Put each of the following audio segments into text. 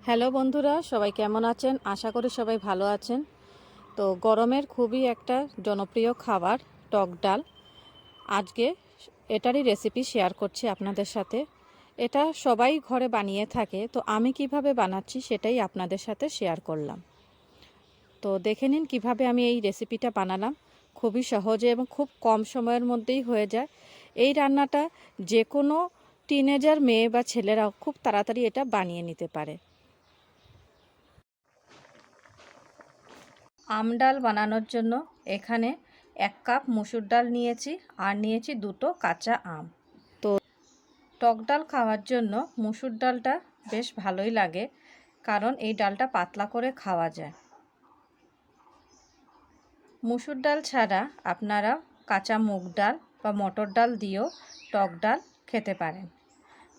Hello বন্ধুরা, সবাই কেমন আছেন? আশা করি সবাই ভালো আছেন। তো গরমের খুবই একটা জনপ্রিয় খাবার টক ডাল। আজকে এটারই রেসিপি শেয়ার করছি আপনাদের সাথে। এটা সবাই ঘরে বানিয়ে থাকে, তো আমি কিভাবে বানাচ্ছি সেটাই আপনাদের সাথে শেয়ার করলাম। তো দেখে নিন কিভাবে আমি এই রেসিপিটা বানালাম। খুবই সহজে এবং খুব কম সময়ের মধ্যেই হয়ে যায়। এই রান্নাটা যে কোনো টিনেজার মেয়ে বা ছেলেরাও খুব তাড়াতাড়ি এটা বানিয়ে নিতে পারে। আম ডাল বানানোর জন্য এখানে 1 কাপ মসুর ডাল নিয়েছি আর নিয়েছি 2টো কাঁচা আম। তো টক ডাল খাওয়ার জন্য মসুর ডালটা বেশ ভালোই লাগে, কারণ এই ডালটা পাতলা করে খাওয়া যায়। মসুর ডাল ছাড়া আপনারা কাঁচা মুগ ডাল বা মটর ডাল দিয়েও টক ডাল খেতে পারেন।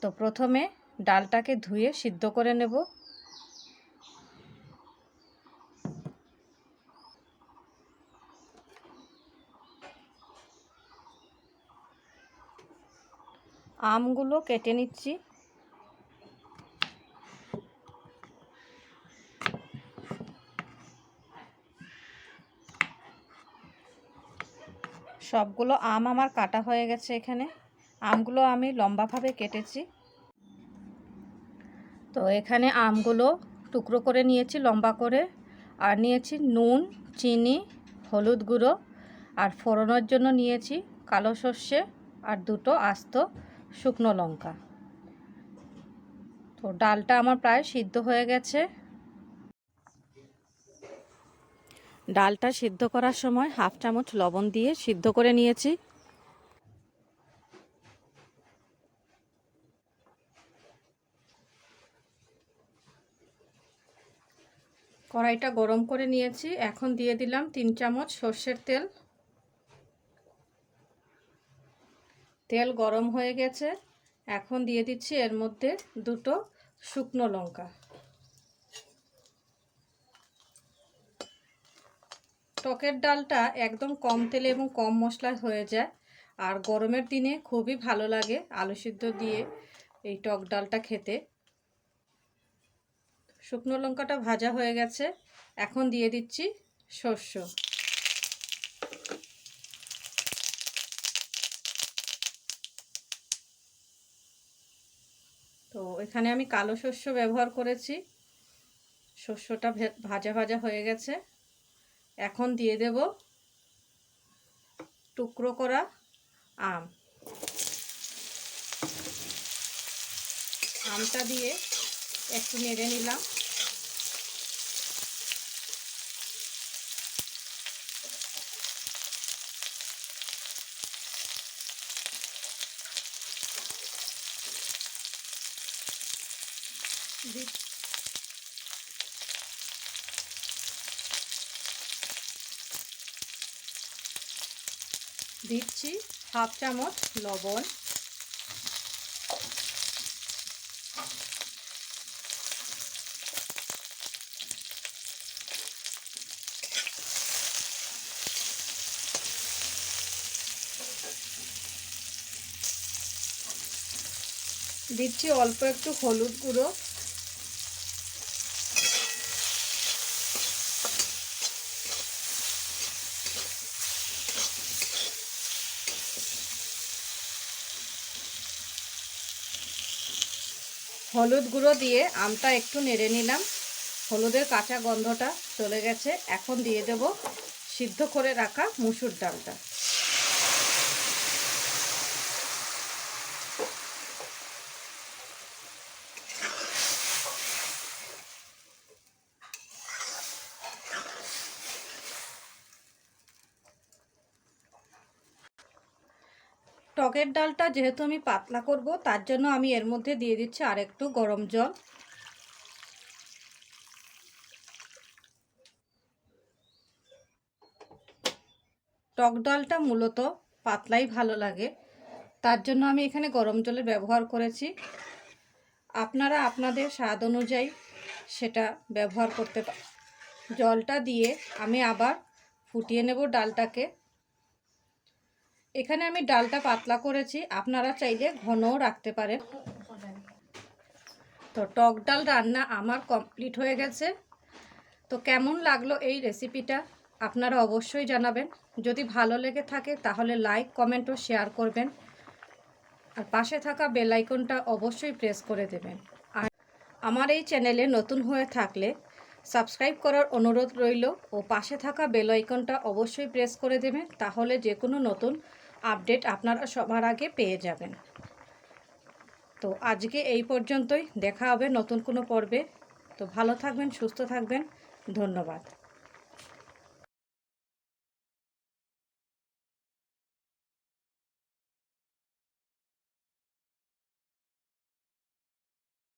তো প্রথমে ডালটাকে ধুয়ে সিদ্ধ করে নেব। আমগুলো কেটে নিচ্ছি। সবগুলো আম আমার কাটা হয়ে গেছে। এখানে আমগুলো আমি লম্বাভাবে কেটেছি। তো এখানে আমগুলো টুকরো করে নিয়েছি লম্বা করে, আর নিয়েছি নুন, চিনি, হলুদ গুঁড়ো, আর ফোড়নের জন্য নিয়েছি কালো সর্ষে আর 2টো আস্ত শুকনো লঙ্কা। তো ডালটা আমার প্রায় সিদ্ধ হয়ে গেছে। ডালটা সিদ্ধ করার সময় 1/2 চামচ লবণ দিয়ে সিদ্ধ করে নিয়েছি। কড়াইটা গরম করে নিয়েছি। এখন দিয়ে দিলাম 3 চামচ সর্ষের তেল। তেল গরম হয়ে গেছে। এখন দিয়ে দিচ্ছি এর মধ্যে 2টো শুকনো লঙ্কা। টকের ডালটা একদম কম তেলে এবং কম মশলায় হয়ে যায়, আর গরমের দিনে খুবই ভালো লাগে আলু সিদ্ধ দিয়ে এই টক ডালটা খেতে। শুকনো লঙ্কাটা ভাজা হয়ে গেছে। এখন দিয়ে দিচ্ছি সর্ষে। তো এখানে আমি কালো শস্য ব্যবহার করেছি। শস্যটা ভাজা ভাজা হয়ে গেছে। এখন দিয়ে দেব টুকরো করা আম। আমটা দিয়ে একটু নেড়ে নিলাম। দিচ্ছি 1/2 চামচ লবণ। দিচ্ছি অল্প একটু হলুদ গুঁড়ো। হলুদ গুঁড়ো দিয়ে আমটা একটু নেড়ে নিলাম। হলুদের কাঁচা গন্ধটা চলে গেছে। এখন দিয়ে দেব সিদ্ধ করে রাখা মসুর ডালটা। টকের ডালটা যেহেতু আমি পাতলা করব, তার জন্য আমি এর মধ্যে দিয়ে দিচ্ছি আর একটু গরম জল। টক ডালটা মূলত পাতলাই ভালো লাগে, তার জন্য আমি এখানে গরম জলের ব্যবহার করেছি। আপনারা আপনাদের স্বাদ অনুযায়ী সেটা ব্যবহার করতে পারেন। জলটা দিয়ে আমি আবার ফুটিয়ে নেব ডালটাকে। এখানে আমি ডালটা পাতলা করেছি, আপনারা চাইলে ঘনও রাখতে পারেন। তো টক ডাল রান্না আমার কমপ্লিট হয়ে গেছে। তো কেমন লাগলো এই রেসিপিটা আপনারা অবশ্যই জানাবেন। যদি ভালো লেগে থাকে তাহলে লাইক, কমেন্ট ও শেয়ার করবেন। আর পাশে থাকা বেল আইকনটা অবশ্যই প্রেস করে দেবেন। আর আমার এই চ্যানেলে নতুন হয়ে থাকলে সাবস্ক্রাইব করার অনুরোধ রইল ও পাশে থাকা বেল আইকনটা অবশ্যই প্রেস করে দেবেন, তাহলে যে কোনো নতুন আপডেট আপনারা সবার আগে পেয়ে যাবেন। তো আজকে এই পর্যন্তই, দেখা হবে নতুন কোনো পর্বে। তো ভালো থাকবেন, সুস্থ থাকবেন, ধন্যবাদ।